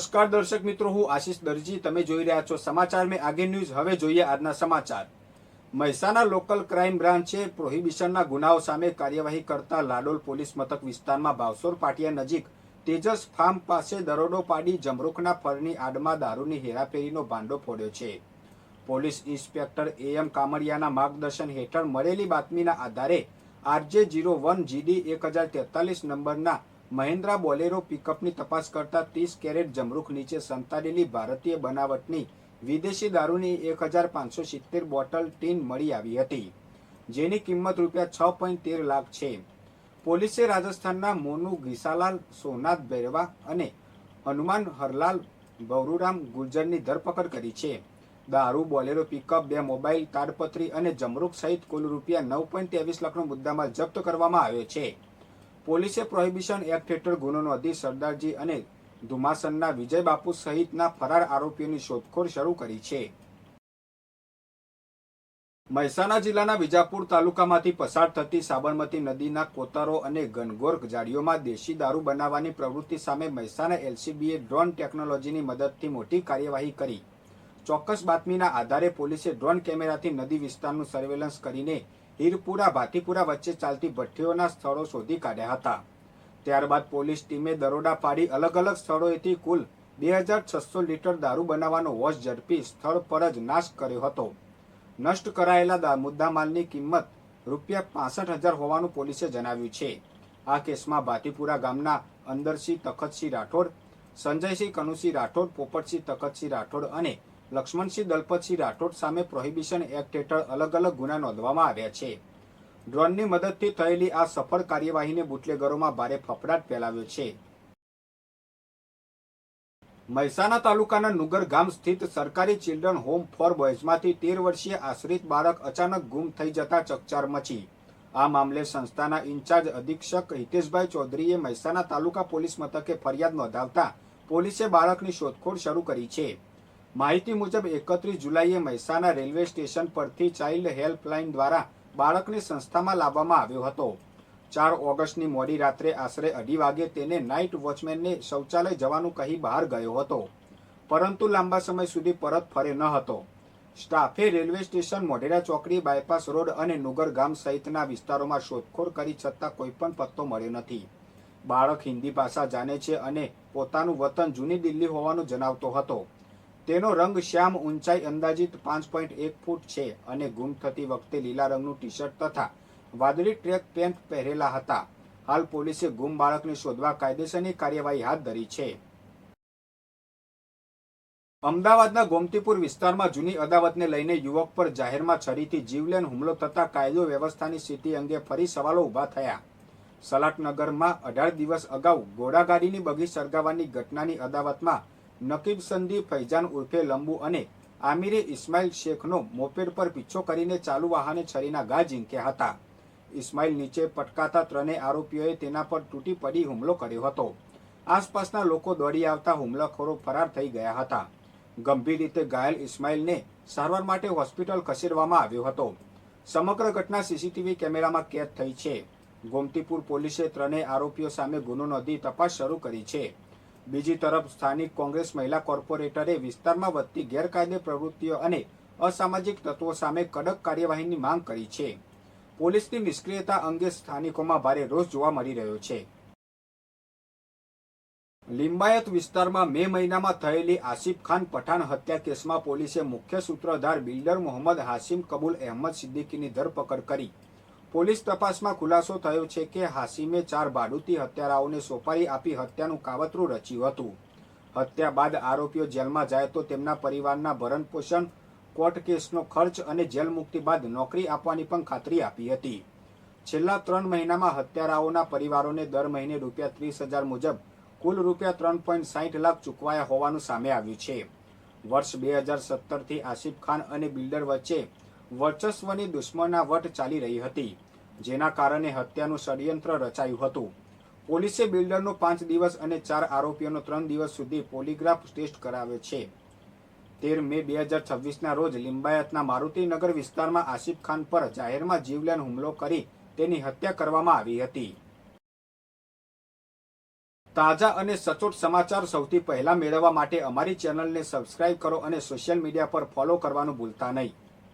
નમસ્કાર દર્શક મિત્રો, હું આશીષ દરજી. તમે જોઈ રહ્યા છો સમાચાર મેં આગે ન્યૂઝ. હવે જોઈએ આજના સમાચાર. મહેસાણા લોકલ ક્રાઇમ બ્રાન્ચે પ્રોહિબિશનના ગુનાઓ સામે કાર્યવાહી કરતા લાડોલ પોલીસ મથક વિસ્તારમાં ભાવસોર પાટિયા નજીક તેજસ ફાર્મ પાસે દરોડો પાડી જમરૂખના ફળની આડમાં દારૂની હેરાફેરીનો ભાંડો ફોડ્યો છે. પોલીસ ઇન્સ્પેક્ટર એમ કામડિયાના માર્ગદર્શન હેઠળ મળેલી બાતમીના આધારે RJ01 GD 1043 નંબરના મહિન્દ્રા બોલેરો પિકઅપની તપાસ કરતા 30 કેરેટ જમરૂખ નીચે સંતાડેલી ભારતીય બનાવટની વિદેશી દારૂની 1570 બોટલ ટીન મળી આવી હતી, જેની કિંમત ₹6.13 લાખ છે. પોલીસે રાજસ્થાનના મોનુ ઘીસાલાલ સોનાથ ભૈરવા અને હનુમાન હરલાલ ભવરુરામ ગુર્જરની ધરપકડ કરી છે. દારૂ, બોલેરો પિકઅપ, 2 મોબાઈલ, તાડપત્રી અને જમરૂખ સહિત કુલ ₹9.23 લાખનો મુદ્દામાલ જપ્ત કરવામાં આવ્યો છે. પોલીસે પ્રોહિબિશન એક્ટ હેઠળ ગુનો નોંધી સરદારજી અને ધુમાસનના વિજય બાપુ સહિતના ફરાર આરોપીઓની શોધખોળ શરૂ કરી છે. મહેસાણા જિલ્લાના વિજાપુર તાલુકામાંથી પસાર થતી સાબરમતી નદીના કોતરો અને ઘનઘોર ઝાડીઓમાં દેશી દારૂ બનાવવાની પ્રવૃત્તિ સામે મહેસાણા LCBએ ડ્રોન ટેકનોલોજીની મદદથી મોટી કાર્યવાહી કરી. ચોક્કસ બાતમીના આધારે પોલીસે ડ્રોન કેમેરાથી નદી વિસ્તારનું સર્વેલન્સ કરીને હીરપુરા ભાતીપુરા વચ્ચે ચાલતી ભઠ્ઠીઓના સ્થળો શોધી કાઢ્યા હતા. ત્યારબાદ પોલીસ ટીમે દરોડા પાડી અલગ અલગ સ્થળોએથી કુલ 2600 લીટર દારૂ બનાવવાનો વોશ ઝડપી સ્થળ પર જ નાશ કર્યો હતો. નષ્ટ કરાયેલા મુદ્દામાલની કિંમત ₹65,000 હોવાનું પોલીસે જણાવ્યું છે. આ કેસમાં ભાતીપુરા ગામના અંદરસિંહ તખતસિંહ રાઠોડ, સંજયસિંહ કનુસિંહ રાઠોડ, પોપટસિંહ તખતસિંહ રાઠોડ અને લક્ષ્મણસિંહ દલપતસિંહ રાઠોડ સામે પ્રોહિબિશન એક્ટ હેઠળ અલગ અલગ ગુના નોંધવામાં આવ્યા છે. ડ્રોનની મદદથી થયેલી આ સફળ કાર્યવાહીને બુટલેગરોમાં ભારે ફફડાટ ફેલાવ્યો છે. મહેસાણા તાલુકાના નુગર ગામ સ્થિત સરકારી ચિલ્ડ્રન હોમ ફોર બોયઝમાંથી 13 વર્ષીય આશ્રિત બાળક અચાનક ગુમ થઈ જતા ચકચાર મચી. આ મામલે સંસ્થાના ઇન્ચાર્જ અધિક્ષક હિતેશભાઈ ચૌધરીએ મહેસાણા તાલુકા પોલીસ મથકે ફરિયાદ નોંધાવતા પોલીસે બાળકની શોધખોળ શરૂ કરી છે. માહિતી મુજબ 31 જુલાઈએ મહેસાણા રેલવે સ્ટેશન પરથી ચાઇલ્ડ હેલ્પલાઇન દ્વારા બાળકને સંસ્થામાં લાવવામાં આવ્યો હતો. 4 ઓગસ્ટની મોડી રાત્રે આશરે 2:30 વાગે તેને નાઇટ વોચમેનને શૌચાલય જવાનું કહી બહાર ગયો હતો, પરંતુ લાંબા સમય સુધી પરત ફરે ન હતો. સ્ટાફે રેલવે સ્ટેશન, મોઢેરા ચોકડી, બાયપાસ રોડ અને નુગર ગામ સહિતના વિસ્તારોમાં શોધખોળ કરી છતાં કોઈપણ પત્તો મળ્યો નથી. બાળક હિન્દી ભાષા જાણે છે અને પોતાનું વતન જૂની દિલ્હી હોવાનું જણાવતો હતો. તેનો રંગ શ્યામ, ઊંચાઈ અંદાજિત 5.1 ફૂટ છે અને ગુમ થતી વખતે લીલા રંગનું ટી-શર્ટ તથા વાદળી ટ્રેક પેન્ટ પહેરેલા હતા. હાલ પોલીસે ગુમ બાળકને શોધવા કાયદેસરની કાર્યવાહી હાથ ધરી છે. અમદાવાદના ગોમતીપુર વિસ્તારમાં જૂની અદાવતને લઈને યુવક પર જાહેરમાં છરીથી જીવલેણ હુમલો થતા કાયદો વ્યવસ્થાની સ્થિતિ અંગે ફરી સવાલો ઊભા થયા. સલાટનગરમાં 18 દિવસ અગાઉ ઘોડાગાડીની બગી સળગાવવાની ઘટનાની અદાવતમાં નકીબ સંદીપ ફૈજાન ઉર્ફે લંબુ અને આમિરે ઇસ્માઇલ શેખનો મોપેડ પર પીછો કરીને ચાલુ વાહને છરીના ઘા ઝીંક્યા હતા. ઇસ્માઇલ નીચે પટકાતા ત્રણેય આરોપીઓએ તેના પર તૂટી પડી હુમલો કર્યો હતો. આસપાસના લોકો દોડી આવતા હુમલાખોરો ફરાર થઈ ગયા હતા. ગંભીર રીતે ઘાયલ ઇસ્માઇલને સારવાર માટે હોસ્પિટલ ખસેડવામાં આવ્યો હતો. સમગ્ર ઘટના CCTV કેમેરામાં કેદ થઈ છે. ગોમતીપુર પોલીસે ત્રણેય આરોપીઓ સામે ગુનો નોંધી તપાસ શરૂ કરી છે. બીજી તરફ સ્થાનિક કોંગ્રેસ મહિલા કોર્પોરેટરે વિસ્તારમાં વધતી ગેરકાયદે પ્રવૃત્તિઓ અને અસામાજિક તત્વો સામે કડક કાર્યવાહીની માંગ કરી છે. પોલીસની નિષ્ક્રિયતા અંગે સ્થાનિકોમાં ભારે રોષ જોવા મળી રહ્યો છે. લિંબાયત વિસ્તારમાં મે મહિનામાં થયેલી આસિફ ખાન પઠાણ હત્યા કેસમાં પોલીસે મુખ્ય સૂત્રધાર બિલ્ડર મોહમ્મદ હાશિમ કબૂલ અહેમદ સિદ્દીકીની ધરપકડ કરી. પોલીસ તપાસમાં ખુલાસો થયો છે કે હાશિમે 4 ભાડૂતી હત્યારાઓને સોપારી આપી હત્યાનું કાવતરું રચ્યું હતું. હત્યા બાદ આરોપીઓ જેલમાં જાય તો તેમના પરિવારના ભરણપોષણ, કોર્ટ કેસનો ખર્ચ અને જેલ મુક્તિ બાદ નોકરી આપવાની પણ ખાતરી આપી હતી. છેલ્લા 3 મહિનામાં હત્યારાઓના પરિવારોને દર મહિને ₹30,000 મુજબ કુલ ₹3.60 લાખ ચૂકવાયા હોવાનું સામે આવ્યું છે. વર્ષ 2017થી આસિફ ખાન અને બિલ્ડર વચ્ચે વર્ચસ્વની દુશ્મનાવટ ચાલી રહી હતી, જેના કારણે હત્યાનું ષડયંત્ર રચાયું હતું. પોલીસે બિલ્ડરનો 5 દિવસ અને 4 આરોપીઓનો 3 દિવસ સુધી પોલીગ્રાફ ટેસ્ટ કરાવ્યો છે. 13 મે 2026ના રોજ લિંબાયતના મારુતિનગર વિસ્તારમાં આસિફ ખાન પર જાહેરમાં જીવલેણ હુમલો કરી તેની હત્યા કરવામાં આવી હતી. તાજા અને સચોટ સમાચાર સૌથી પહેલા મેળવવા માટે અમારી ચેનલને સબસ્ક્રાઇબ કરો અને સોશિયલ મીડિયા પર ફોલો કરવાનું ભૂલતા નહીં.